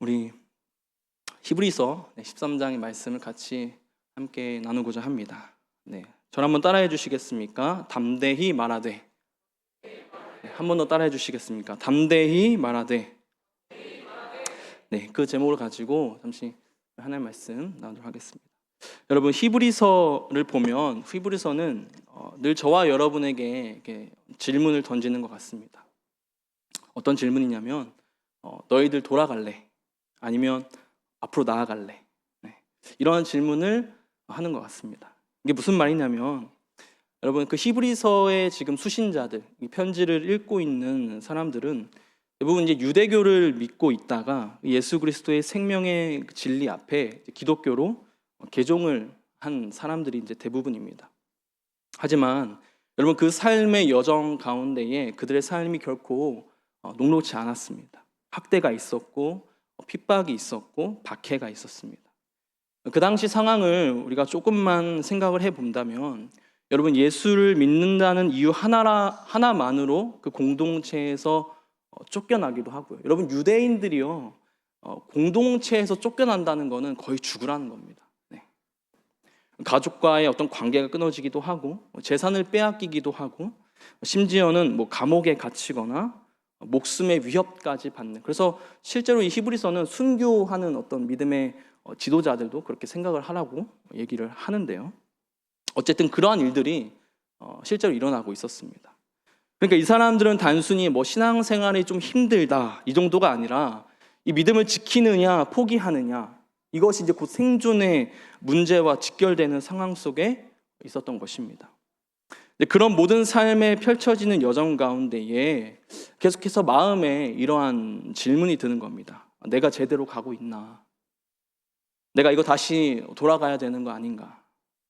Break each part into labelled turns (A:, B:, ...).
A: 우리 히브리서 13장의 말씀을 같이 함께 나누고자 합니다. 저를 한번 따라해 주시겠습니까? 담대히 말하되. 한 번 더 따라해 주시겠습니까? 담대히 말하되. 그 제목을 가지고 잠시 하나의 말씀 나누도록 하겠습니다. 여러분, 히브리서를 보면 히브리서는 늘 저와 여러분에게 이렇게 질문을 던지는 것 같습니다. 어떤 질문이냐면 너희들 돌아갈래? 아니면 앞으로 나아갈래? 이러한 질문을 하는 것 같습니다. 이게 무슨 말이냐면, 여러분, 그 히브리서의 지금 수신자들, 이 편지를 읽고 있는 사람들은 대부분 이제 유대교를 믿고 있다가 예수 그리스도의 생명의 진리 앞에 기독교로 개종을 한 사람들이 이제 대부분입니다. 하지만 여러분, 그 삶의 여정 가운데에 그들의 삶이 결코 녹록지 않았습니다. 학대가 있었고 핍박이 있었고 박해가 있었습니다. 그 당시 상황을 우리가 조금만 생각을 해본다면, 여러분, 예수를 믿는다는 이유 하나만으로 그 공동체에서 쫓겨나기도 하고요. 여러분, 유대인들이요, 공동체에서 쫓겨난다는 것은 거의 죽으라는 겁니다. 가족과의 어떤 관계가 끊어지기도 하고, 재산을 빼앗기기도 하고, 심지어는 감옥에 갇히거나 목숨의 위협까지 받는, 그래서 실제로 이 히브리서는 순교하는 어떤 믿음의 지도자들도 그렇게 생각을 하라고 얘기를 하는데요. 어쨌든 그러한 일들이 실제로 일어나고 있었습니다. 그러니까 이 사람들은 단순히 신앙생활이 좀 힘들다 이 정도가 아니라, 이 믿음을 지키느냐 포기하느냐, 이것이 이제 곧 생존의 문제와 직결되는 상황 속에 있었던 것입니다. 그런 모든 삶에 펼쳐지는 여정 가운데에 계속해서 마음에 이러한 질문이 드는 겁니다. 내가 제대로 가고 있나? 내가 이거 다시 돌아가야 되는 거 아닌가?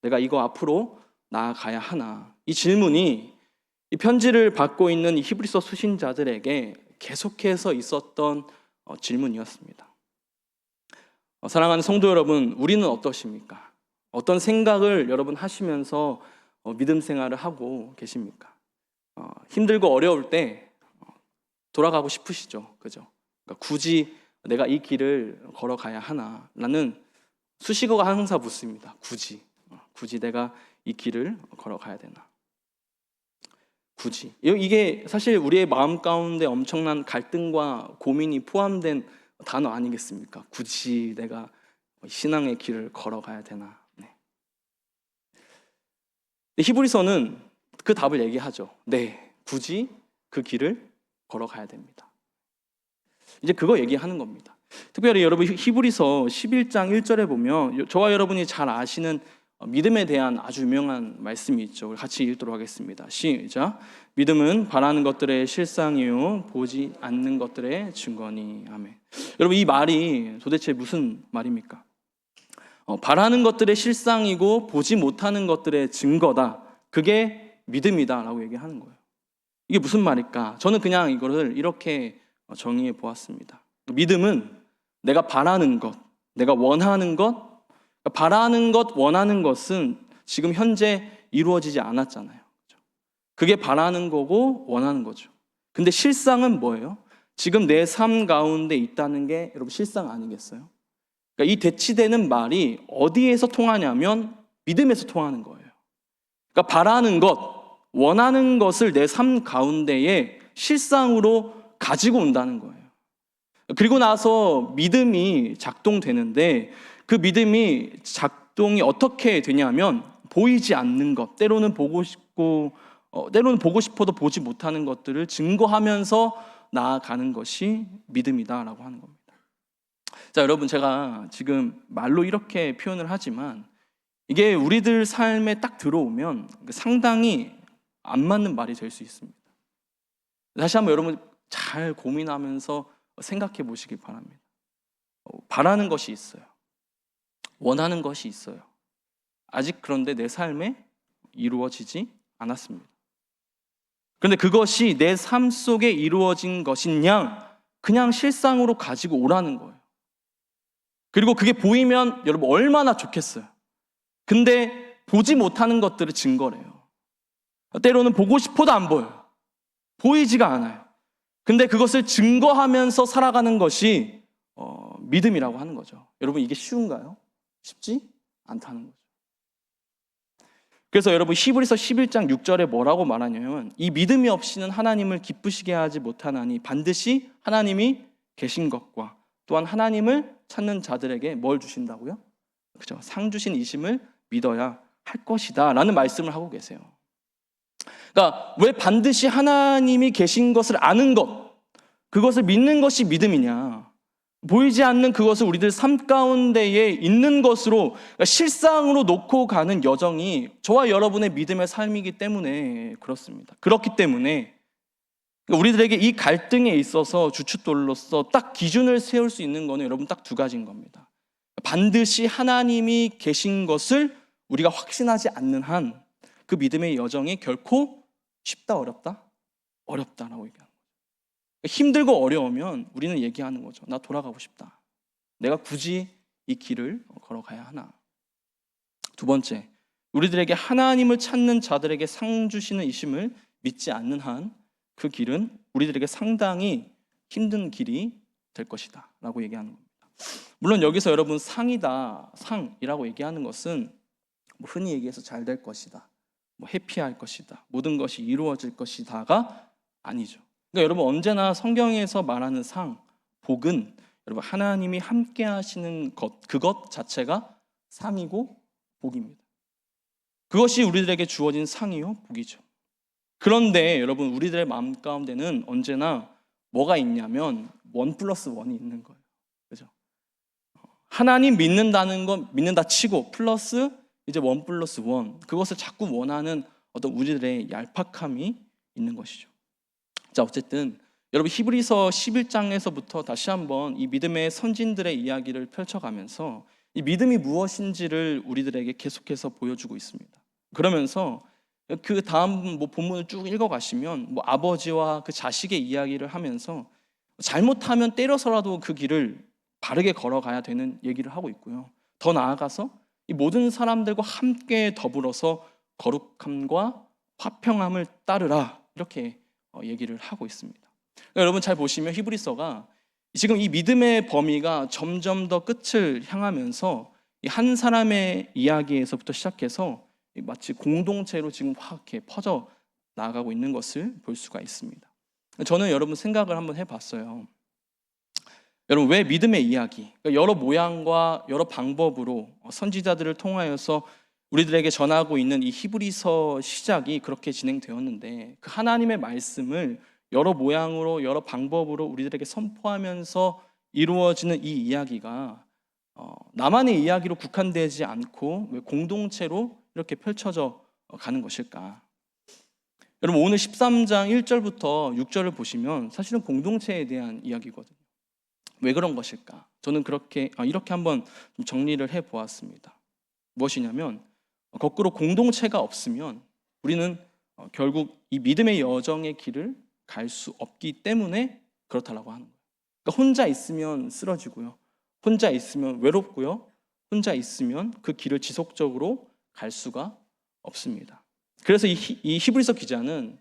A: 내가 이거 앞으로 나아가야 하나? 이 질문이 이 편지를 받고 있는 이 히브리서 수신자들에게 계속해서 있었던 질문이었습니다. 사랑하는 성도 여러분, 우리는 어떠십니까? 어떤 생각을 여러분 하시면서 믿음 생활을 하고 계십니까? 힘들고 어려울 때 돌아가고 싶으시죠? 그죠? 그러니까 굳이 내가 이 길을 걸어가야 하나? 라는 수식어가 항상 붙습니다. 굳이 내가 이 길을 걸어가야 되나? 굳이. 이게 사실 우리의 마음 가운데 엄청난 갈등과 고민이 포함된 단어 아니겠습니까? 굳이 내가 신앙의 길을 걸어가야 되나? 히브리서는 그 답을 얘기하죠. 굳이 그 길을 걸어가야 됩니다. 이제 그거 얘기하는 겁니다. 특별히 여러분, 히브리서 11장 1절에 보면 저와 여러분이 잘 아시는 믿음에 대한 아주 유명한 말씀이 있죠. 같이 읽도록 하겠습니다. 시작. 믿음은 바라는 것들의 실상이요 보지 않는 것들의 증거니. 아멘. 여러분, 이 말이 도대체 무슨 말입니까? 바라는 것들의 실상이고 보지 못하는 것들의 증거다. 그게 믿음이다 라고 얘기하는 거예요. 이게 무슨 말일까? 저는 그냥 이거를 이렇게 정의해 보았습니다. 믿음은 내가 바라는 것, 내가 원하는 것, 바라는 것, 원하는 것은 지금 현재 이루어지지 않았잖아요. 그게 바라는 거고 원하는 거죠. 근데 실상은 뭐예요? 지금 내 삶 가운데 있다는 게 여러분 실상 아니겠어요? 그러니까 이 대치되는 말이 어디에서 통하냐면 믿음에서 통하는 거예요. 그러니까 바라는 것, 원하는 것을 내 삶 가운데에 실상으로 가지고 온다는 거예요. 그리고 나서 믿음이 작동되는데, 그 믿음이 작동이 어떻게 되냐면 보이지 않는 것, 때로는 보고 싶어도 보지 못하는 것들을 증거하면서 나아가는 것이 믿음이다라고 하는 겁니다. 자, 여러분, 제가 지금 말로 이렇게 표현을 하지만 이게 우리들 삶에 딱 들어오면 상당히 안 맞는 말이 될 수 있습니다. 다시 한번 여러분 잘 고민하면서 생각해 보시기 바랍니다. 바라는 것이 있어요. 원하는 것이 있어요. 아직 그런데 내 삶에 이루어지지 않았습니다. 그런데 그것이 내 삶 속에 이루어진 것이냐, 그냥 실상으로 가지고 오라는 거예요. 그리고 그게 보이면 여러분 얼마나 좋겠어요. 근데 보지 못하는 것들을 증거래요. 때로는 보고 싶어도 안 보여요. 보이지가 않아요. 근데 그것을 증거하면서 살아가는 것이 믿음이라고 하는 거죠. 여러분, 이게 쉬운가요? 쉽지 않다는 거죠. 그래서 여러분, 히브리서 11장 6절에 뭐라고 말하냐면, 이 믿음이 없이는 하나님을 기쁘시게 하지 못하나니 반드시 하나님이 계신 것과 또한 하나님을 찾는 자들에게 뭘 주신다고요? 그죠? 상 주신 이심을 믿어야 할 것이다 라는 말씀을 하고 계세요. 그러니까 왜 반드시 하나님이 계신 것을 아는 것, 그것을 믿는 것이 믿음이냐? 보이지 않는 그것을 우리들 삶 가운데에 있는 것으로, 그러니까 실상으로 놓고 가는 여정이 저와 여러분의 믿음의 삶이기 때문에 그렇습니다. 그렇기 때문에 우리들에게 이 갈등에 있어서 주춧돌로서 딱 기준을 세울 수 있는 거는 여러분 딱 두 가지인 겁니다. 반드시 하나님이 계신 것을 우리가 확신하지 않는 한 그 믿음의 여정이 결코 쉽다, 어렵다? 어렵다라고 얘기합니다. 힘들고 어려우면 우리는 얘기하는 거죠. 나 돌아가고 싶다. 내가 굳이 이 길을 걸어가야 하나. 두 번째, 우리들에게 하나님을 찾는 자들에게 상 주시는 이심을 믿지 않는 한 그 길은 우리들에게 상당히 힘든 길이 될 것이다 라고 얘기하는 겁니다. 물론 여기서 여러분 상이다, 상이라고 얘기하는 것은 흔히 얘기해서 잘 될 것이다, 해피할 것이다, 모든 것이 이루어질 것이다가 아니죠. 그러니까 여러분, 언제나 성경에서 말하는 상, 복은 여러분 하나님이 함께 하시는 것, 그것 자체가 상이고 복입니다. 그것이 우리들에게 주어진 상이요 복이죠. 그런데 여러분, 우리들의 마음 가운데는 언제나 뭐가 있냐면 1+1이 있는 거예요. 그죠? 하나님 믿는다는 건 믿는다 치고 플러스 이제 1+1, 그것을 자꾸 원하는 어떤 우리들의 얄팍함이 있는 것이죠. 자, 어쨌든 여러분, 히브리서 11장에서부터 다시 한번 이 믿음의 선진들의 이야기를 펼쳐가면서 이 믿음이 무엇인지를 우리들에게 계속해서 보여주고 있습니다. 그러면서 그 다음 본문을 쭉 읽어가시면 아버지와 그 자식의 이야기를 하면서 잘못하면 때려서라도 그 길을 바르게 걸어가야 되는 얘기를 하고 있고요. 더 나아가서 이 모든 사람들과 함께 더불어서 거룩함과 화평함을 따르라, 이렇게 얘기를 하고 있습니다. 그러니까 여러분 잘 보시면 히브리서가 지금 이 믿음의 범위가 점점 더 끝을 향하면서 한 사람의 이야기에서부터 시작해서 마치 공동체로 지금 확 이렇게 퍼져 나가고 있는 것을 볼 수가 있습니다. 저는 여러분 생각을 한번 해봤어요. 여러분, 왜 믿음의 이야기, 그러니까 여러 모양과 여러 방법으로 선지자들을 통하여서 우리들에게 전하고 있는 이 히브리서 시작이 그렇게 진행되었는데, 그 하나님의 말씀을 여러 모양으로 여러 방법으로 우리들에게 선포하면서 이루어지는 이 이야기가 나만의 이야기로 국한되지 않고 왜 공동체로 이렇게 펼쳐져 가는 것일까? 여러분, 오늘 13장 1절부터 6절을 보시면 사실은 공동체에 대한 이야기거든요. 왜 그런 것일까? 저는 이렇게 한번 좀 정리를 해보았습니다. 무엇이냐면, 거꾸로 공동체가 없으면 우리는 결국 이 믿음의 여정의 길을 갈 수 없기 때문에 그렇다라고 하는 거예요. 그러니까 혼자 있으면 쓰러지고요, 혼자 있으면 외롭고요, 혼자 있으면 그 길을 지속적으로 갈 수가 없습니다. 그래서 이 히브리서 기자는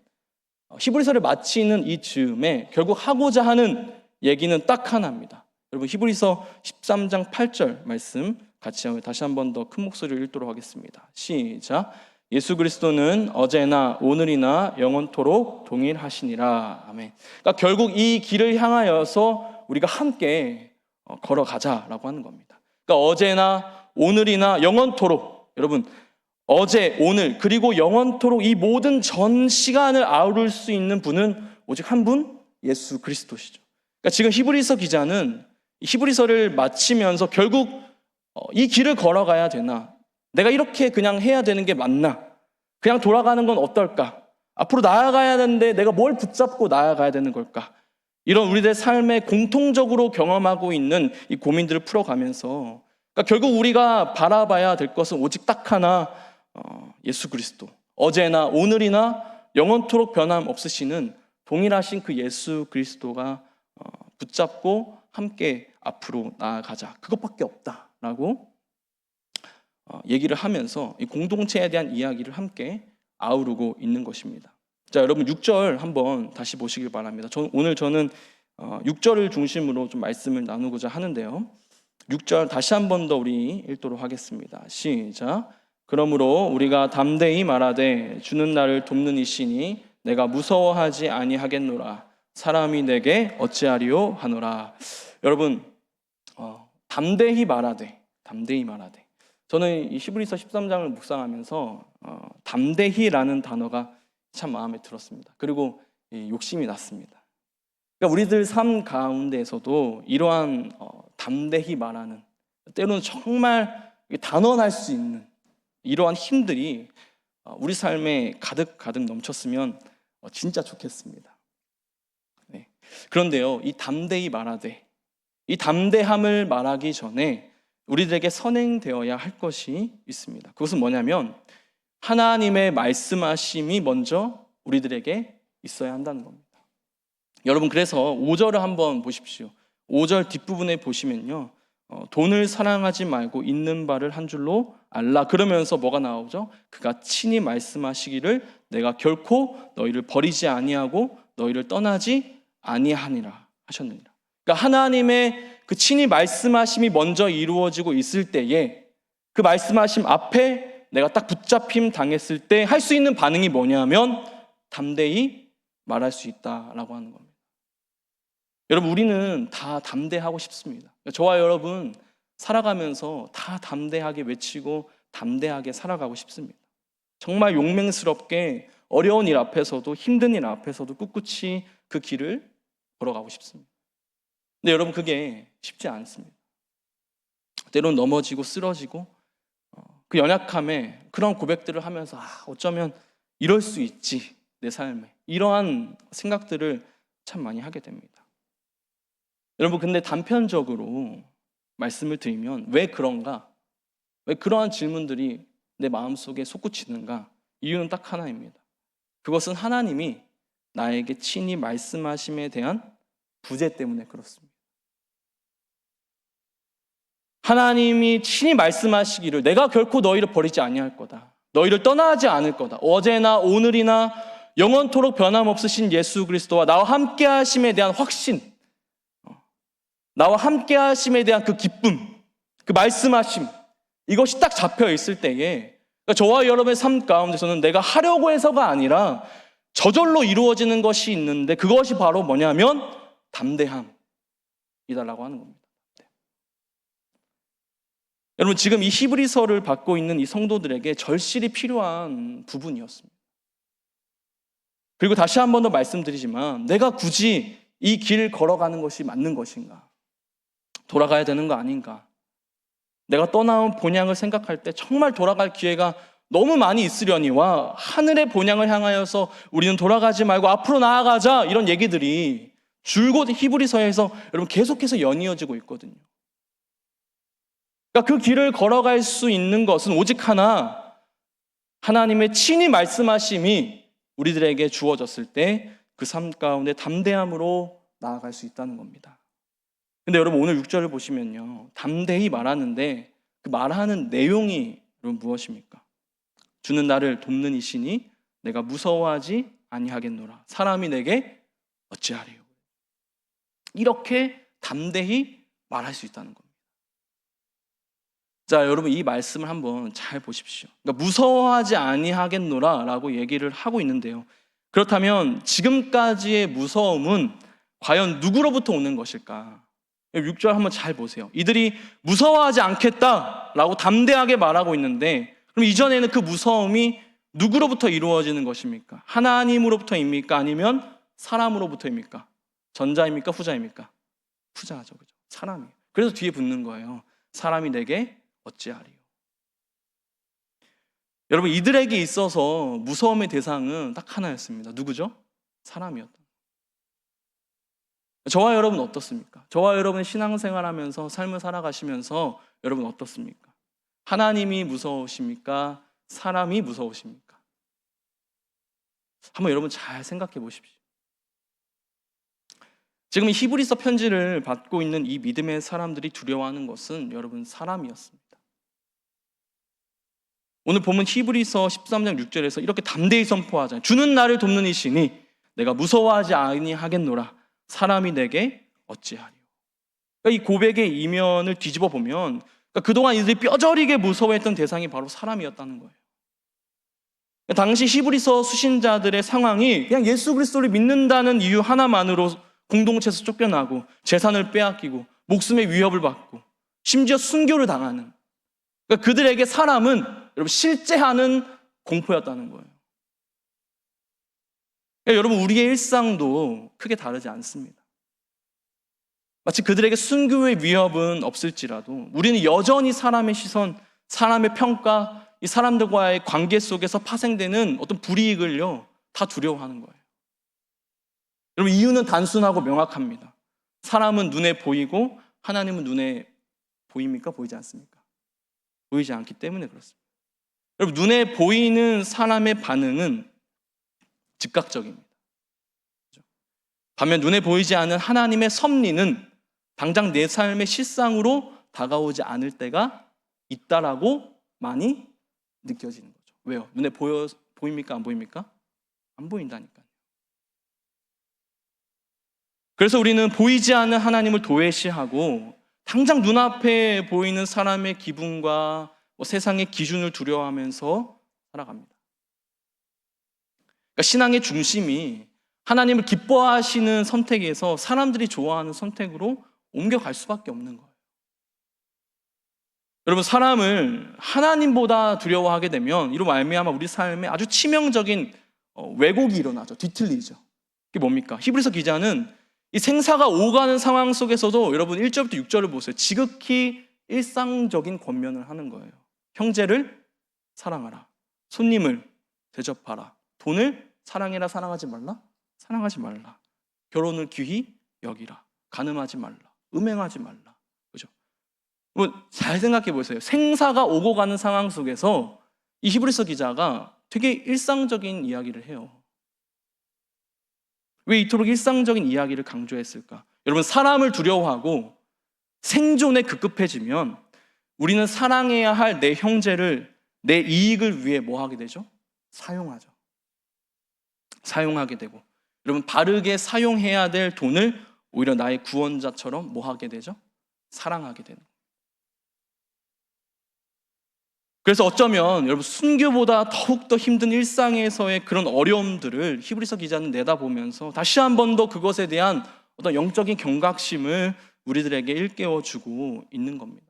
A: 히브리서를 마치는 이 즈음에 결국 하고자 하는 얘기는 딱 하나입니다. 여러분, 히브리서 13장 8절 말씀 같이 다시 한 번 더 큰 목소리로 읽도록 하겠습니다. 시작. 예수 그리스도는 어제나 오늘이나 영원토록 동일하시니라. 아멘. 그러니까 결국 이 길을 향하여서 우리가 함께 걸어가자라고 하는 겁니다. 그러니까 어제나 오늘이나 영원토록, 여러분, 어제, 오늘, 그리고 영원토록 이 모든 전 시간을 아우를 수 있는 분은 오직 한 분, 예수 그리스도시죠. 그러니까 지금 히브리서 기자는 히브리서를 마치면서 결국 이 길을 걸어가야 되나? 내가 이렇게 그냥 해야 되는 게 맞나? 그냥 돌아가는 건 어떨까? 앞으로 나아가야 되는데 내가 뭘 붙잡고 나아가야 되는 걸까? 이런 우리들의 삶에 공통적으로 경험하고 있는 이 고민들을 풀어가면서, 그러니까 결국 우리가 바라봐야 될 것은 오직 딱 하나, 예수 그리스도. 어제나 오늘이나 영원토록 변함없으시는 동일하신 그 예수 그리스도가 붙잡고 함께 앞으로 나아가자. 그것밖에 없다라고 얘기를 하면서 이 공동체에 대한 이야기를 함께 아우르고 있는 것입니다. 자, 여러분 6절 한번 다시 보시길 바랍니다. 저는 6절을 중심으로 좀 말씀을 나누고자 하는데요. 6절 다시 한 번 더 우리 읽도록 하겠습니다. 시작. 그러므로 우리가 담대히 말하되 주는 나를 돕는 이시니 내가 무서워하지 아니하겠노라. 사람이 내게 어찌하리요 하노라. 여러분, 담대히 말하되 저는 이 히브리서 13장을 묵상하면서 담대히라는 단어가 참 마음에 들었습니다. 그리고 욕심이 났습니다. 그러니까 우리들 삶 가운데에서도 이러한 담대히 말하는, 때로는 정말 단언할 수 있는 이러한 힘들이 우리 삶에 가득 넘쳤으면 진짜 좋겠습니다. 네. 그런데요, 이 담대히 말하되, 이 담대함을 말하기 전에 우리들에게 선행되어야 할 것이 있습니다. 그것은 뭐냐면 하나님의 말씀하심이 먼저 우리들에게 있어야 한다는 겁니다. 여러분, 그래서 5절을 한번 보십시오. 5절 뒷부분에 보시면요, 돈을 사랑하지 말고 있는 바를 한 줄로 알라. 그러면서 뭐가 나오죠? 그가 친히 말씀하시기를 내가 결코 너희를 버리지 아니하고 너희를 떠나지 아니하니라 하셨느니라. 그러니까 하나님의 그 친히 말씀하심이 먼저 이루어지고 있을 때에 그 말씀하심 앞에 내가 딱 붙잡힘 당했을 때 할 수 있는 반응이 뭐냐면 담대히 말할 수 있다라고 하는 겁니다. 여러분, 우리는 다 담대하고 싶습니다. 저와 여러분 살아가면서 다 담대하게 외치고 담대하게 살아가고 싶습니다. 정말 용맹스럽게 어려운 일 앞에서도 힘든 일 앞에서도 꿋꿋이 그 길을 걸어가고 싶습니다. 근데 여러분, 그게 쉽지 않습니다. 때로는 넘어지고 쓰러지고 그 연약함에 그런 고백들을 하면서 어쩌면 이럴 수 있지 내 삶에, 이러한 생각들을 참 많이 하게 됩니다. 여러분, 근데 단편적으로 말씀을 드리면 왜 그런가? 왜 그러한 질문들이 내 마음속에 솟구치는가? 이유는 딱 하나입니다. 그것은 하나님이 나에게 친히 말씀하심에 대한 부재 때문에 그렇습니다. 하나님이 친히 말씀하시기를 내가 결코 너희를 버리지 아니할 거다. 너희를 떠나지 않을 거다. 어제나 오늘이나 영원토록 변함없으신 예수 그리스도와 나와 함께 하심에 대한 확신, 나와 함께 하심에 대한 그 기쁨, 그 말씀하심, 이것이 딱 잡혀 있을 때에 그러니까 저와 여러분의 삶 가운데서는 내가 하려고 해서가 아니라 저절로 이루어지는 것이 있는데 그것이 바로 뭐냐면 담대함이다라고 하는 겁니다. 여러분, 지금 이 히브리서를 받고 있는 이 성도들에게 절실히 필요한 부분이었습니다. 그리고 다시 한 번 더 말씀드리지만 내가 굳이 이 길 걸어가는 것이 맞는 것인가? 돌아가야 되는 거 아닌가? 내가 떠나온 본향을 생각할 때 정말 돌아갈 기회가 너무 많이 있으려니와 하늘의 본향을 향하여서 우리는 돌아가지 말고 앞으로 나아가자, 이런 얘기들이 줄곧 히브리서에서 여러분 계속해서 연이어지고 있거든요. 그러니까 그 길을 걸어갈 수 있는 것은 오직 하나, 하나님의 친히 말씀하심이 우리들에게 주어졌을 때 그 삶 가운데 담대함으로 나아갈 수 있다는 겁니다. 근데 여러분, 오늘 6절을 보시면요, 담대히 말하는데 그 말하는 내용이 여러분 무엇입니까? 주는 나를 돕는 이시니 내가 무서워하지 아니하겠노라. 사람이 내게 어찌하리요. 이렇게 담대히 말할 수 있다는 겁니다. 자, 여러분, 이 말씀을 한번 잘 보십시오. 그러니까 무서워하지 아니하겠노라 라고 얘기를 하고 있는데요, 그렇다면 지금까지의 무서움은 과연 누구로부터 오는 것일까? 6절 한번 잘 보세요. 이들이 무서워하지 않겠다라고 담대하게 말하고 있는데 그럼 이전에는 그 무서움이 누구로부터 이루어지는 것입니까? 하나님으로부터입니까? 아니면 사람으로부터입니까? 전자입니까? 후자입니까? 후자죠, 그죠? 사람이에요. 그래서 뒤에 붙는 거예요. 사람이 내게 어찌하리요. 여러분, 이들에게 있어서 무서움의 대상은 딱 하나였습니다. 누구죠? 사람이었다. 저와 여러분 어떻습니까? 저와 여러분 신앙생활하면서 삶을 살아가시면서 여러분 어떻습니까? 하나님이 무서우십니까? 사람이 무서우십니까? 한번 여러분 잘 생각해 보십시오. 지금 이 히브리서 편지를 받고 있는 이 믿음의 사람들이 두려워하는 것은 여러분 사람이었습니다. 오늘 보면 히브리서 13장 6절에서 이렇게 담대히 선포하잖아요. 주는 나를 돕는 이시니 내가 무서워하지 아니하겠노라. 사람이 내게 어찌하리요. 그러니까 이 고백의 이면을 뒤집어 보면 그러니까 그동안 이들이 뼈저리게 무서워했던 대상이 바로 사람이었다는 거예요. 당시 히브리서 수신자들의 상황이 그냥 예수 그리스도를 믿는다는 이유 하나만으로 공동체에서 쫓겨나고 재산을 빼앗기고 목숨의 위협을 받고 심지어 순교를 당하는, 그러니까 그들에게 사람은 여러분 실제하는 공포였다는 거예요. 그러니까 여러분 우리의 일상도 크게 다르지 않습니다. 마치 그들에게 순교의 위협은 없을지라도 우리는 여전히 사람의 시선, 사람의 평가, 이 사람들과의 관계 속에서 파생되는 어떤 불이익을요 다 두려워하는 거예요. 여러분 이유는 단순하고 명확합니다. 사람은 눈에 보이고 하나님은 눈에 보입니까? 보이지 않습니까? 보이지 않기 때문에 그렇습니다. 여러분 눈에 보이는 사람의 반응은 즉각적입니다. 반면 눈에 보이지 않는 하나님의 섭리는 당장 내 삶의 실상으로 다가오지 않을 때가 있다라고 많이 느껴지는 거죠. 왜요? 눈에 보입니까? 안 보입니까? 안 보인다니까요. 그래서 우리는 보이지 않는 하나님을 도외시하고 당장 눈앞에 보이는 사람의 기분과 세상의 기준을 두려워하면서 살아갑니다. 그러니까 신앙의 중심이 하나님을 기뻐하시는 선택에서 사람들이 좋아하는 선택으로 옮겨갈 수밖에 없는 거예요. 여러분 사람을 하나님보다 두려워하게 되면 이로 말미암아 우리 삶에 아주 치명적인 왜곡이 일어나죠. 뒤틀리죠. 그게 뭡니까? 히브리서 기자는 이 생사가 오가는 상황 속에서도 여러분 1절부터 6절을 보세요. 지극히 일상적인 권면을 하는 거예요. 형제를 사랑하라. 손님을 대접하라. 돈을 사랑해라. 사랑하지 말라. 사랑하지 말라. 결혼을 귀히 여기라. 간음하지 말라. 음행하지 말라. 그죠? 잘 생각해 보세요. 생사가 오고 가는 상황 속에서 이 히브리서 기자가 되게 일상적인 이야기를 해요. 왜 이토록 일상적인 이야기를 강조했을까? 여러분 사람을 두려워하고 생존에 급급해지면 우리는 사랑해야 할 내 형제를 내 이익을 위해 뭐 하게 되죠? 사용하죠. 사용하게 되고 여러분 바르게 사용해야 될 돈을 오히려 나의 구원자처럼 뭐 하게 되죠? 사랑하게 되는 거예요. 그래서 어쩌면 여러분 순교보다 더욱더 힘든 일상에서의 그런 어려움들을 히브리서 기자는 내다보면서 다시 한 번 더 그것에 대한 어떤 영적인 경각심을 우리들에게 일깨워주고 있는 겁니다.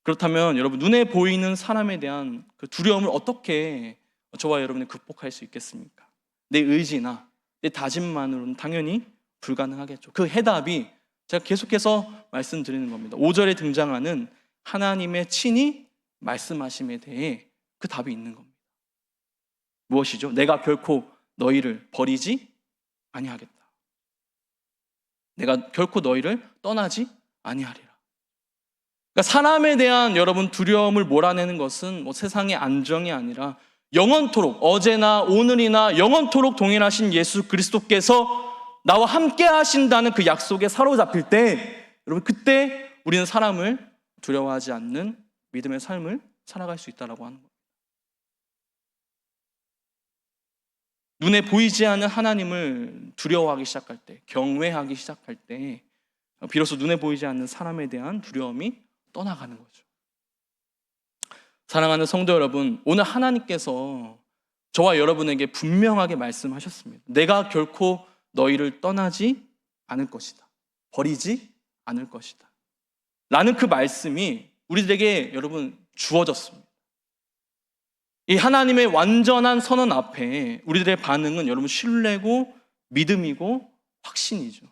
A: 그렇다면 여러분 눈에 보이는 사람에 대한 그 두려움을 어떻게 저와 여러분이 극복할 수 있겠습니까? 내 의지나 내 다짐만으로는 당연히 불가능하겠죠. 그 해답이 제가 계속해서 말씀드리는 겁니다. 5절에 등장하는 하나님의 친히 말씀하심에 대해 그 답이 있는 겁니다. 무엇이죠? 내가 결코 너희를 버리지 아니하겠다. 내가 결코 너희를 떠나지 아니하리라. 그러니까 사람에 대한 여러분 두려움을 몰아내는 것은 세상의 안정이 아니라 영원토록 어제나 오늘이나 영원토록 동일하신 예수 그리스도께서 나와 함께 하신다는 그 약속에 사로잡힐 때 여러분 그때 우리는 사람을 두려워하지 않는 믿음의 삶을 살아갈 수 있다라고 하는 겁니다. 눈에 보이지 않는 하나님을 두려워하기 시작할 때, 경외하기 시작할 때 비로소 눈에 보이지 않는 사람에 대한 두려움이 떠나가는 거죠. 사랑하는 성도 여러분, 오늘 하나님께서 저와 여러분에게 분명하게 말씀하셨습니다. 내가 결코 너희를 떠나지 않을 것이다. 버리지 않을 것이다. 라는 그 말씀이 우리들에게 여러분 주어졌습니다. 이 하나님의 완전한 선언 앞에 우리들의 반응은 여러분 신뢰고 믿음이고 확신이죠.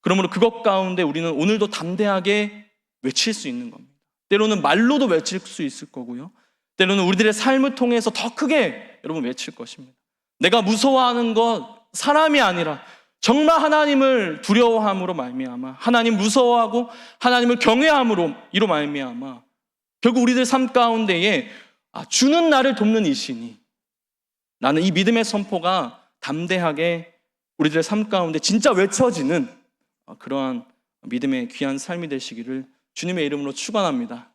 A: 그러므로 그것 가운데 우리는 오늘도 담대하게 외칠 수 있는 겁니다. 때로는 말로도 외칠 수 있을 거고요. 때로는 우리들의 삶을 통해서 더 크게 여러분 외칠 것입니다. 내가 무서워하는 것 사람이 아니라 정말 하나님을 두려워함으로 말미암아 하나님 무서워하고 하나님을 경외함으로 이로 말미암아 결국 우리들 삶 가운데에 주는 나를 돕는 이시니 나는 이 믿음의 선포가 담대하게 우리들의 삶 가운데 진짜 외쳐지는 그러한 믿음의 귀한 삶이 되시기를 주님의 이름으로 축원합니다.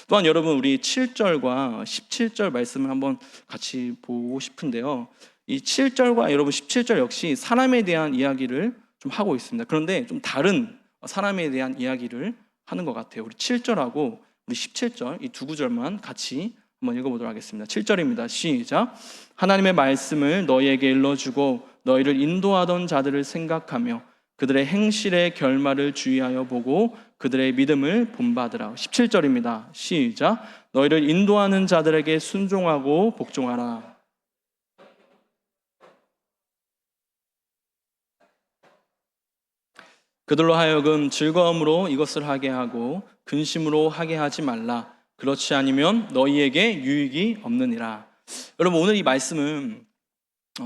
A: 또한 여러분 우리 7절과 17절 말씀을 한번 같이 보고 싶은데요. 이 7절과 여러분 17절 역시 사람에 대한 이야기를 좀 하고 있습니다. 그런데 좀 다른 사람에 대한 이야기를 하는 것 같아요. 우리 7절하고 우리 17절 이 두 구절만 같이 한번 읽어보도록 하겠습니다. 7절입니다. 시작. 하나님의 말씀을 너희에게 일러주고 너희를 인도하던 자들을 생각하며 그들의 행실의 결말을 주의하여 보고 그들의 믿음을 본받으라. 17절입니다. 시작. 너희를 인도하는 자들에게 순종하고 복종하라. 그들로 하여금 즐거움으로 이것을 하게 하고 근심으로 하게 하지 말라. 그렇지 않으면 너희에게 유익이 없느니라. 여러분, 오늘 이 말씀은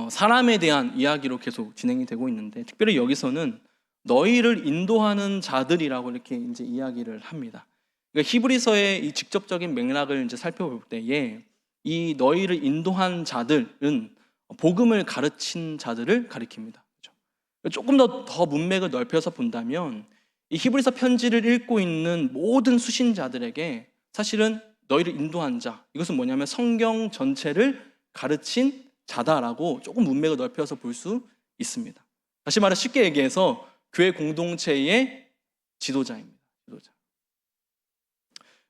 A: 사람에 대한 이야기로 계속 진행이 되고 있는데, 특별히 여기서는 너희를 인도하는 자들이라고 이렇게 이제 이야기를 합니다. 그러니까 히브리서의 이 직접적인 맥락을 이제 살펴볼 때에 이 너희를 인도한 자들은 복음을 가르친 자들을 가리킵니다. 조금 더 문맥을 넓혀서 본다면 이 히브리서 편지를 읽고 있는 모든 수신자들에게 사실은 너희를 인도한 자, 이것은 뭐냐면 성경 전체를 가르친 자다라고 조금 문맥을 넓혀서 볼 수 있습니다. 다시 말해 쉽게 얘기해서 교회 공동체의 지도자입니다. 지도자.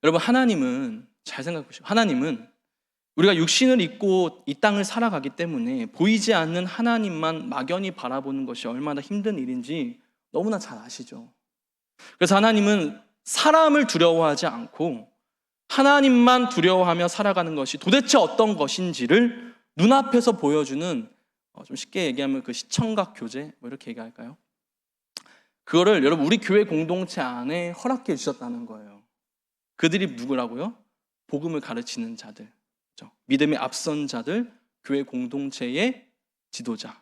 A: 여러분, 하나님은 잘 생각해 보시고, 하나님은 우리가 육신을 입고 이 땅을 살아가기 때문에 보이지 않는 하나님만 막연히 바라보는 것이 얼마나 힘든 일인지 너무나 잘 아시죠. 그래서 하나님은 사람을 두려워하지 않고 하나님만 두려워하며 살아가는 것이 도대체 어떤 것인지를 눈앞에서 보여주는, 좀 쉽게 얘기하면 그 시청각 교제, 뭐 이렇게 얘기할까요? 그거를 여러분 우리 교회 공동체 안에 허락해 주셨다는 거예요. 그들이 누구라고요? 복음을 가르치는 자들, 믿음의 앞선 자들, 교회 공동체의 지도자.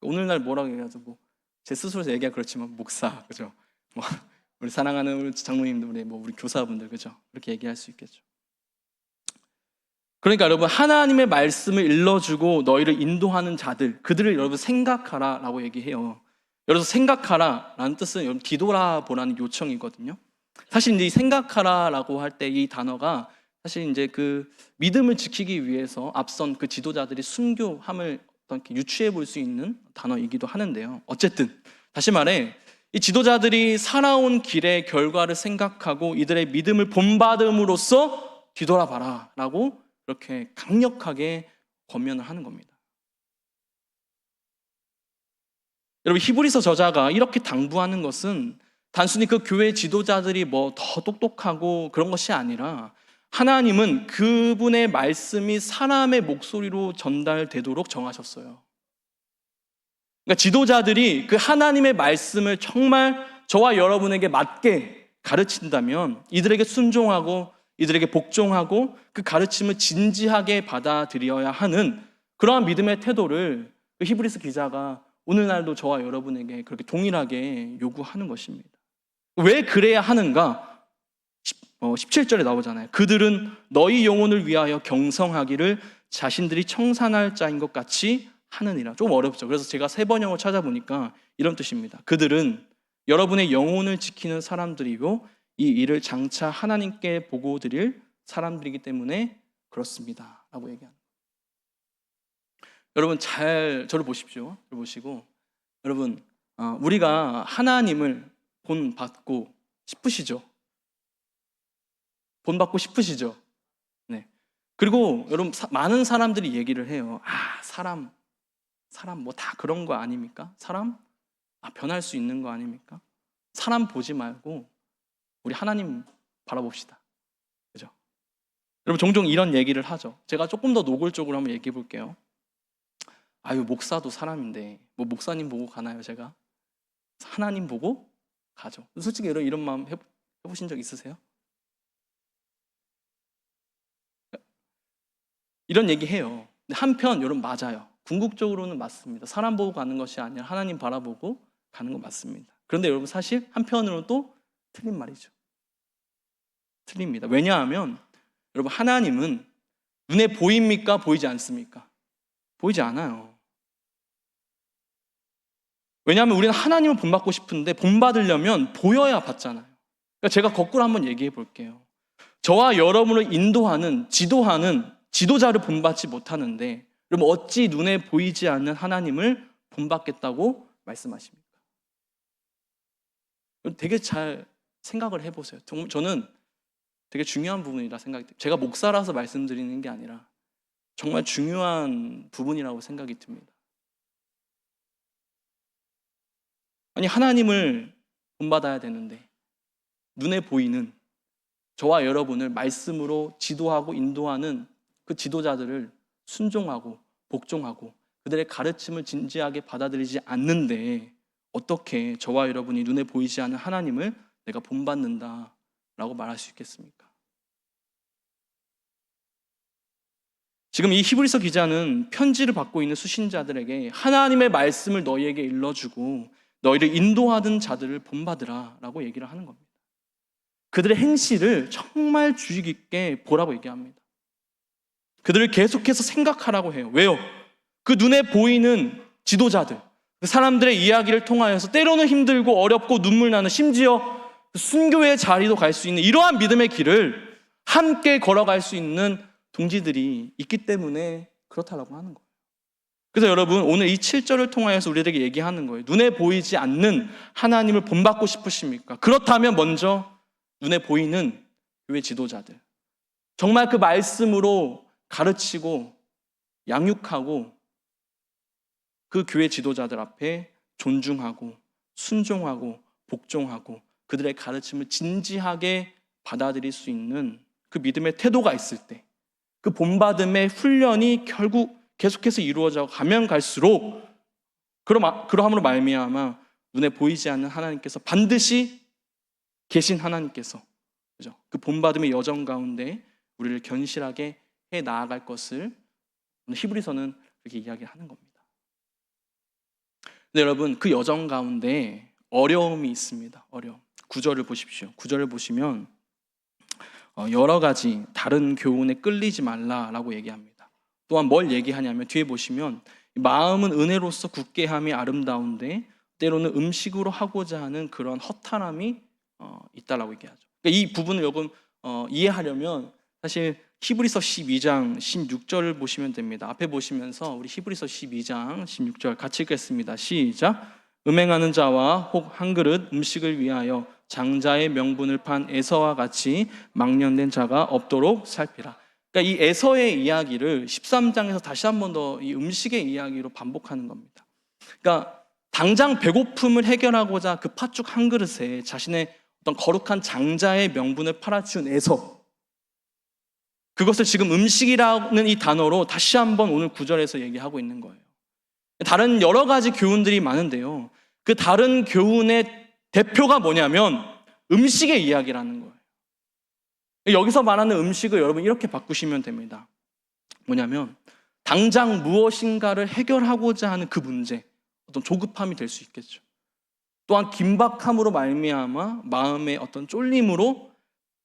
A: 오늘날 뭐라고 얘기하죠? 제 스스로 얘기하기 그렇지만 목사, 그죠? 우리 사랑하는 우리 장로님들, 우리 교사분들, 그죠? 그렇게 얘기할 수 있겠죠. 그러니까 여러분, 하나님의 말씀을 일러주고 너희를 인도하는 자들, 그들을 여러분 생각하라라고 얘기해요. 여러분, 생각하라라는 뜻은 여러분 뒤돌아보라는 요청이거든요. 사실 이제 생각하라라고 할 때 이 단어가 사실 이제 그 믿음을 지키기 위해서 앞선 그 지도자들이 순교함을 어떻게 유추해 볼 수 있는 단어이기도 하는데요. 어쨌든 다시 말해 이 지도자들이 살아온 길의 결과를 생각하고 이들의 믿음을 본받음으로써 뒤돌아봐라 라고 그렇게 강력하게 권면을 하는 겁니다. 여러분, 히브리서 저자가 이렇게 당부하는 것은 단순히 그 교회 지도자들이 더 똑똑하고 그런 것이 아니라 하나님은 그분의 말씀이 사람의 목소리로 전달되도록 정하셨어요. 그러니까 지도자들이 그 하나님의 말씀을 정말 저와 여러분에게 맞게 가르친다면 이들에게 순종하고 이들에게 복종하고 그 가르침을 진지하게 받아들여야 하는 그러한 믿음의 태도를 그 히브리서 기자가 오늘날도 저와 여러분에게 그렇게 동일하게 요구하는 것입니다. 왜 그래야 하는가? 17절에 나오잖아요. 그들은 너희 영혼을 위하여 경성하기를 자신들이 청산할 자인 것 같이 하느니라. 좀 어렵죠. 그래서 제가 세 번역을 찾아보니까 이런 뜻입니다. 그들은 여러분의 영혼을 지키는 사람들이고 이 일을 장차 하나님께 보고 드릴 사람들이기 때문에 그렇습니다 라고 얘기합니다. 여러분, 잘 저를 보십시오. 저를 보시고, 여러분, 우리가 하나님을 본받고 싶으시죠? 본받고 싶으시죠? 네. 그리고 여러분, 많은 사람들이 얘기를 해요. 사람 뭐 다 그런 거 아닙니까? 사람 변할 수 있는 거 아닙니까? 사람 보지 말고 우리 하나님 바라봅시다. 그죠? 여러분, 종종 이런 얘기를 하죠. 제가 조금 더 노골적으로 한번 얘기해 볼게요. 목사도 사람인데 뭐 목사님 보고 가나요? 제가 하나님 보고 가죠. 솔직히 이런 마음 해보신 적 있으세요? 이런 얘기 해요. 근데 한편 여러분, 맞아요. 궁극적으로는 맞습니다. 사람 보고 가는 것이 아니라 하나님 바라보고 가는 건 맞습니다. 그런데 여러분, 사실 한편으로는 또 틀린 말이죠. 틀립니다. 왜냐하면 여러분, 하나님은 눈에 보입니까? 보이지 않습니까? 보이지 않아요. 왜냐하면 우리는 하나님을 본받고 싶은데 본받으려면 보여야 받잖아요. 그러니까 제가 거꾸로 한번 얘기해 볼게요. 저와 여러분을 인도하는, 지도하는 지도자를 본받지 못하는데 그럼 어찌 눈에 보이지 않는 하나님을 본받겠다고 말씀하십니까? 되게 잘 생각을 해보세요. 저는 되게 중요한 부분이라 생각이 듭니다. 제가 목사라서 말씀드리는 게 아니라 정말 중요한 부분이라고 생각이 듭니다. 아니, 하나님을 본받아야 되는데 눈에 보이는 저와 여러분을 말씀으로 지도하고 인도하는 그 지도자들을 순종하고 복종하고 그들의 가르침을 진지하게 받아들이지 않는데 어떻게 저와 여러분이 눈에 보이지 않는 하나님을 내가 본받는다라고 말할 수 있겠습니까? 지금 이 히브리서 기자는 편지를 받고 있는 수신자들에게 하나님의 말씀을 너희에게 일러주고 너희를 인도하던 자들을 본받으라 라고 얘기를 하는 겁니다. 그들의 행실을 정말 주의 깊게 보라고 얘기합니다. 그들을 계속해서 생각하라고 해요. 왜요? 그 눈에 보이는 지도자들, 그 사람들의 이야기를 통하여서 때로는 힘들고 어렵고 눈물 나는, 심지어 순교의 자리도 갈 수 있는 이러한 믿음의 길을 함께 걸어갈 수 있는 동지들이 있기 때문에 그렇다라고 하는 거예요. 그래서 여러분, 오늘 이 7절을 통하여서 우리에게 얘기하는 거예요. 눈에 보이지 않는 하나님을 본받고 싶으십니까? 그렇다면 먼저 눈에 보이는 교회 지도자들, 정말 그 말씀으로 가르치고 양육하고 그 교회 지도자들 앞에 존중하고 순종하고 복종하고 그들의 가르침을 진지하게 받아들일 수 있는 그 믿음의 태도가 있을 때, 그 본받음의 훈련이 결국 계속해서 이루어져 가면 갈수록 그러함으로 말미암아 눈에 보이지 않는 하나님께서 반드시 계신 하나님께서, 그죠? 그 본받음의 여정 가운데 우리를 견실하게 해 나아갈 것을 히브리서는 그렇게 이야기하는 겁니다. 근데 여러분, 그 여정 가운데 어려움이 있습니다. 어려움. 9절을 보십시오. 9절을 보시면 여러 가지 다른 교훈에 끌리지 말라라고 얘기합니다. 또한 뭘 얘기하냐면 뒤에 보시면 마음은 은혜로서 굳게 함이 아름다운데 때로는 음식으로 하고자 하는 그런 허탈함이 있다라고 얘기하죠. 그러니까 이 부분을 여러분 이해하려면 사실 히브리서 12장 16절을 보시면 됩니다. 앞에 보시면서 우리 히브리서 12장 16절 같이 읽겠습니다. 시작. 음행하는 자와 혹 한 그릇 음식을 위하여 장자의 명분을 판 에서와 같이 망령된 자가 없도록 살피라. 그러니까 이 에서의 이야기를 13장에서 다시 한 번 더 이 음식의 이야기로 반복하는 겁니다. 그러니까 당장 배고픔을 해결하고자 그 팥죽 한 그릇에 자신의 어떤 거룩한 장자의 명분을 팔아치운 에서, 그것을 지금 음식이라는 이 단어로 다시 한번 오늘 9절에서 얘기하고 있는 거예요. 다른 여러 가지 교훈들이 많은데요, 그 다른 교훈의 대표가 뭐냐면 음식의 이야기라는 거예요. 여기서 말하는 음식을 여러분 이렇게 바꾸시면 됩니다. 뭐냐면 당장 무엇인가를 해결하고자 하는 그 문제, 어떤 조급함이 될 수 있겠죠. 또한 긴박함으로 말미암아 마음의 어떤 쫄림으로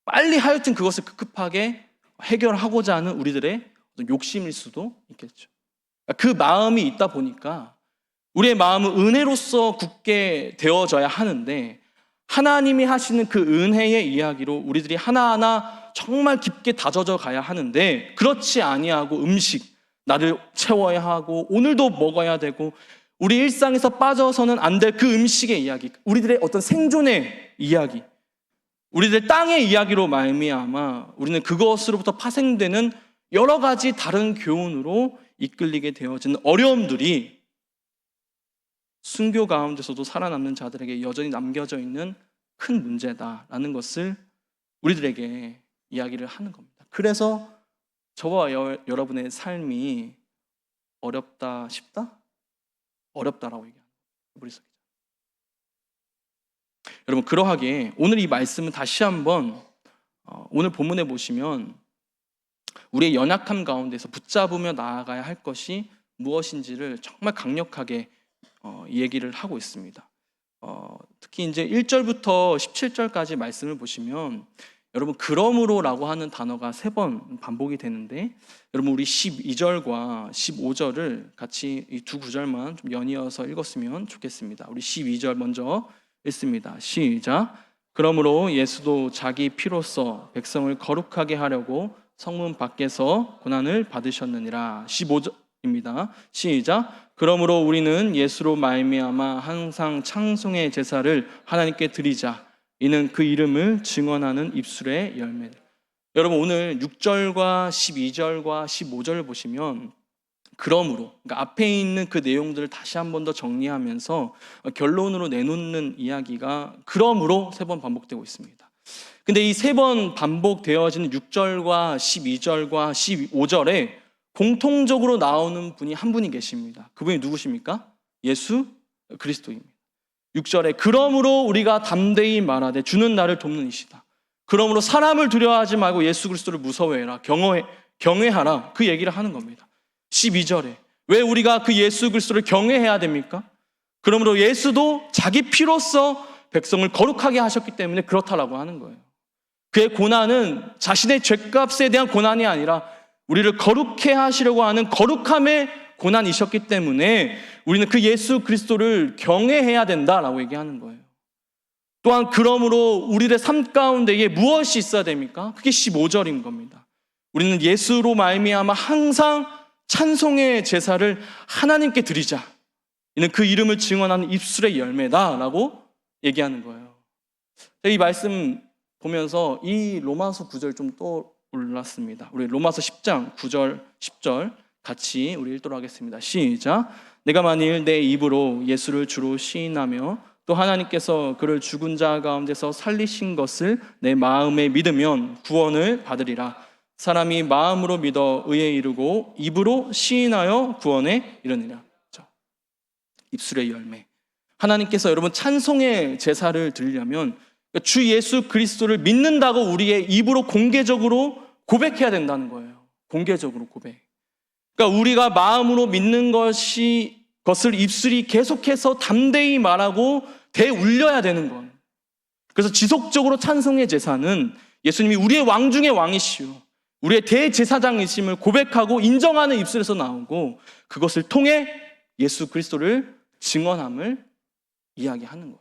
A: 빨리 하여튼 그것을 급하게 해결하고자 하는 우리들의 어떤 욕심일 수도 있겠죠. 그 마음이 있다 보니까 우리의 마음은 은혜로서 굳게 되어져야 하는데, 하나님이 하시는 그 은혜의 이야기로 우리들이 하나하나 정말 깊게 다져져 가야 하는데, 그렇지 아니하고 음식, 나를 채워야 하고 오늘도 먹어야 되고 우리 일상에서 빠져서는 안 될 그 음식의 이야기, 우리들의 어떤 생존의 이야기, 우리들 땅의 이야기로 말미암아 우리는 그것으로부터 파생되는 여러 가지 다른 교훈으로 이끌리게 되어지는 어려움들이 순교 가운데서도 살아남는 자들에게 여전히 남겨져 있는 큰 문제다라는 것을 우리들에게 이야기를 하는 겁니다. 그래서 저와 여러분의 삶이 어렵다 싶다? 어렵다라고 얘기합니다. 히브리서 기자. 여러분, 그러하기에 오늘 이 말씀은 다시 한번 오늘 본문에 보시면 우리의 연약함 가운데서 붙잡으며 나아가야 할 것이 무엇인지를 정말 강력하게 얘기를 하고 있습니다. 특히 이제 1절부터 17절까지 말씀을 보시면 여러분, 그러므로라고 하는 단어가 3번 반복이 되는데, 여러분 우리 12절과 15절을 같이 이 두 구절만 좀 연이어서 읽었으면 좋겠습니다. 우리 12절 먼저 읽습니다. 시작. 그러므로 예수도 자기 피로써 백성을 거룩하게 하려고 성문 밖에서 고난을 받으셨느니라. 입니다. 시작. 그러므로 우리는 예수로 말미암아 항상 찬송의 제사를 하나님께 드리자. 이는 그 이름을 증언하는 입술의 열매. 여러분 오늘 6절과 12절과 15절을 보시면 그러므로 그러니까 앞에 있는 그 내용들을 다시 한 번 더 정리하면서 결론으로 내놓는 이야기가 그러므로 3번 반복되고 있습니다. 근데 이 3번 반복되어지는 6절과 12절과 15절에 공통적으로 나오는 분이 한 분이 계십니다. 그분이 누구십니까? 예수 그리스도입니다. 6절에 그러므로 우리가 담대히 말하되 주는 나를 돕는 이시다. 그러므로 사람을 두려워하지 말고 예수 그리스도를 무서워해라. 경외하라. 그 얘기를 하는 겁니다. 12절에 왜 우리가 그 예수 그리스도를 경외해야 됩니까? 그러므로 예수도 자기 피로써 백성을 거룩하게 하셨기 때문에 그렇다라고 하는 거예요. 그의 고난은 자신의 죄값에 대한 고난이 아니라 우리를 거룩해 하시려고 하는 거룩함의 고난이셨기 때문에 우리는 그 예수 그리스도를 경외해야 된다라고 얘기하는 거예요. 또한 그러므로 우리의 삶 가운데에 무엇이 있어야 됩니까? 그게 15절인 겁니다. 우리는 예수로 말미암아 항상 찬송의 제사를 하나님께 드리자. 이는 그 이름을 증언하는 입술의 열매다라고 얘기하는 거예요. 이 말씀 보면서 이 로마서 9절 좀 떠올랐습니다. 우리 로마서 10장 9절 10절 같이 우리 읽도록 하겠습니다. 시작. 내가 만일 내 입으로 예수를 주로 시인하며 또 하나님께서 그를 죽은 자 가운데서 살리신 것을 내 마음에 믿으면 구원을 받으리라. 사람이 마음으로 믿어 의에 이르고 입으로 시인하여 구원에 이르느니라. 입술의 열매. 하나님께서 여러분 찬송의 제사를 드리려면 주 예수 그리스도를 믿는다고 우리의 입으로 공개적으로 고백해야 된다는 거예요. 공개적으로 고백. 그러니까 우리가 마음으로 믿는 것을 입술이 계속해서 담대히 말하고 대울려야 되는 것. 그래서 지속적으로 찬송의 제사는 예수님이 우리의 왕 중의 왕이시오, 우리의 대제사장이심을 고백하고 인정하는 입술에서 나오고 그것을 통해 예수 그리스도를 증언함을 이야기하는 거예요.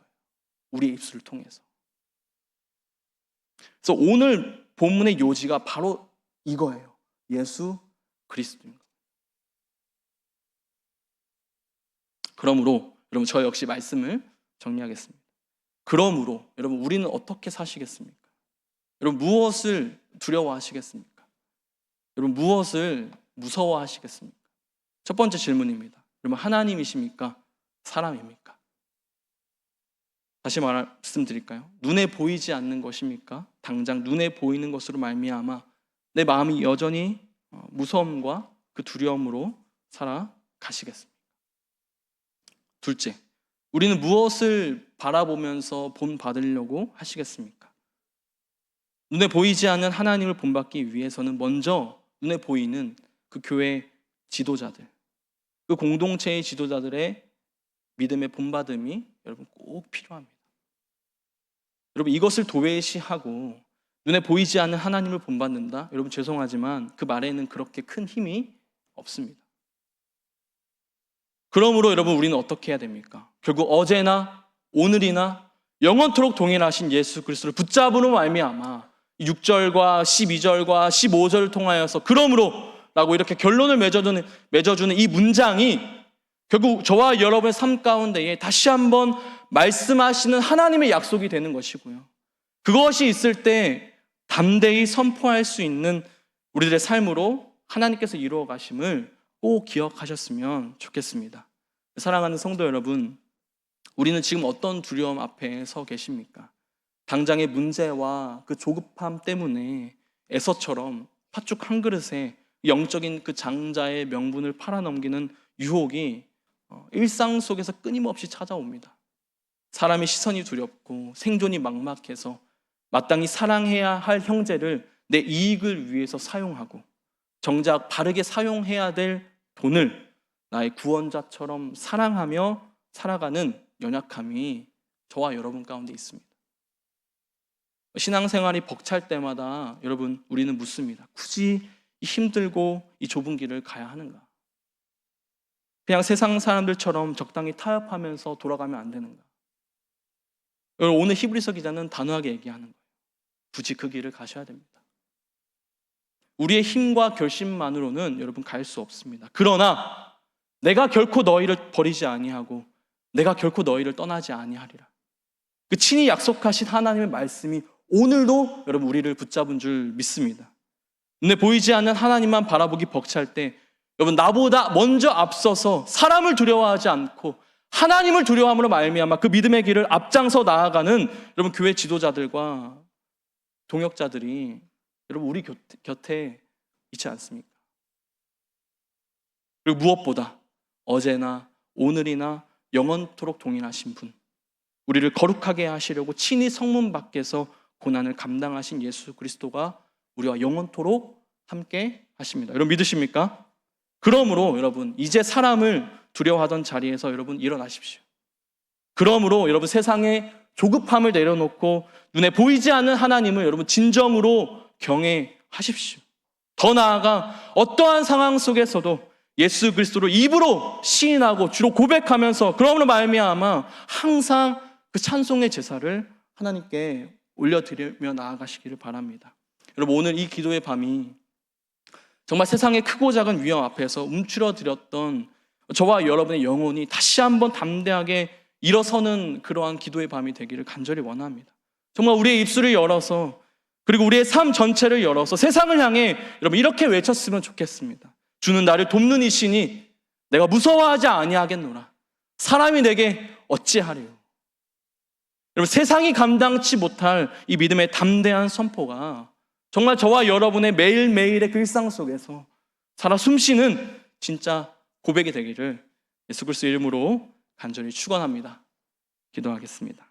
A: 우리의 입술을 통해서. 그래서 오늘 본문의 요지가 바로 이거예요. 예수 그리스도입니다. 그러므로 여러분 저 역시 말씀을 정리하겠습니다. 그러므로 여러분 우리는 어떻게 사시겠습니까? 여러분 무엇을 두려워하시겠습니까? 여러분 무엇을 무서워하시겠습니까? 첫 번째 질문입니다. 여러분 하나님이십니까? 사람입니까? 다시 말씀드릴까요? 눈에 보이지 않는 것입니까? 당장 눈에 보이는 것으로 말미암아 내 마음이 여전히 무서움과 그 두려움으로 살아가시겠습니까? 둘째, 우리는 무엇을 바라보면서 본받으려고 하시겠습니까? 눈에 보이지 않는 하나님을 본받기 위해서는 먼저 눈에 보이는 그 교회 지도자들, 그 공동체의 지도자들의 믿음의 본받음이 여러분 꼭 필요합니다. 여러분 이것을 도외시하고 눈에 보이지 않는 하나님을 본받는다? 여러분 죄송하지만 그 말에는 그렇게 큰 힘이 없습니다. 그러므로 여러분 우리는 어떻게 해야 됩니까? 결국 어제나 오늘이나 영원토록 동일하신 예수 그리스도를 붙잡으로 말미암아 6절과 12절과 15절을 통하여서 그러므로 라고 이렇게 결론을 맺어주는 이 문장이 결국 저와 여러분의 삶 가운데에 다시 한번 말씀하시는 하나님의 약속이 되는 것이고요. 그것이 있을 때 담대히 선포할 수 있는 우리들의 삶으로 하나님께서 이루어 가심을 꼭 기억하셨으면 좋겠습니다. 사랑하는 성도 여러분, 우리는 지금 어떤 두려움 앞에 서 계십니까? 당장의 문제와 그 조급함 때문에 에서처럼 팥죽 한 그릇에 영적인 그 장자의 명분을 팔아넘기는 유혹이 일상 속에서 끊임없이 찾아옵니다. 사람의 시선이 두렵고 생존이 막막해서 마땅히 사랑해야 할 형제를 내 이익을 위해서 사용하고 정작 바르게 사용해야 될 돈을 나의 구원자처럼 사랑하며 살아가는 연약함이 저와 여러분 가운데 있습니다. 신앙생활이 벅찰 때마다 여러분 우리는 묻습니다. 굳이 이 힘들고 이 좁은 길을 가야 하는가? 그냥 세상 사람들처럼 적당히 타협하면서 돌아가면 안 되는가? 오늘 히브리서 기자는 단호하게 얘기하는 거예요. 굳이 그 길을 가셔야 됩니다. 우리의 힘과 결심만으로는 여러분 갈 수 없습니다. 그러나 내가 결코 너희를 버리지 아니하고 내가 결코 너희를 떠나지 아니하리라. 그 친히 약속하신 하나님의 말씀이 오늘도 여러분 우리를 붙잡은 줄 믿습니다. 눈에 보이지 않는 하나님만 바라보기 벅찰 때 여러분 나보다 먼저 앞서서 사람을 두려워하지 않고 하나님을 두려워함으로 말미암아 그 믿음의 길을 앞장서 나아가는 여러분 교회 지도자들과 동역자들이 여러분 우리 곁에 있지 않습니까? 그리고 무엇보다 어제나 오늘이나 영원토록 동일하신 분, 우리를 거룩하게 하시려고 친히 성문 밖에서 고난을 감당하신 예수 그리스도가 우리와 영원토록 함께 하십니다. 여러분 믿으십니까? 그러므로 여러분 이제 사람을 두려워하던 자리에서 여러분 일어나십시오. 그러므로 여러분 세상의 조급함을 내려놓고 눈에 보이지 않는 하나님을 여러분 진정으로 경외하십시오. 더 나아가 어떠한 상황 속에서도 예수 그리스도를 입으로 시인하고 주로 고백하면서 그러므로 말미암아 항상 그 찬송의 제사를 하나님께 올려드리며 나아가시기를 바랍니다. 여러분 오늘 이 기도의 밤이 정말 세상의 크고 작은 위험 앞에서 움츠러들었던 저와 여러분의 영혼이 다시 한번 담대하게 일어서는 그러한 기도의 밤이 되기를 간절히 원합니다. 정말 우리의 입술을 열어서 그리고 우리의 삶 전체를 열어서 세상을 향해 여러분 이렇게 외쳤으면 좋겠습니다. 주는 나를 돕는 이시니 내가 무서워하지 아니하겠노라. 사람이 내게 어찌하리요. 여러분 세상이 감당치 못할 이 믿음의 담대한 선포가 정말 저와 여러분의 매일매일의 그 일상 속에서 살아 숨쉬는 진짜 고백이 되기를 예수 그리스도 이름으로 간절히 축원합니다. 기도하겠습니다.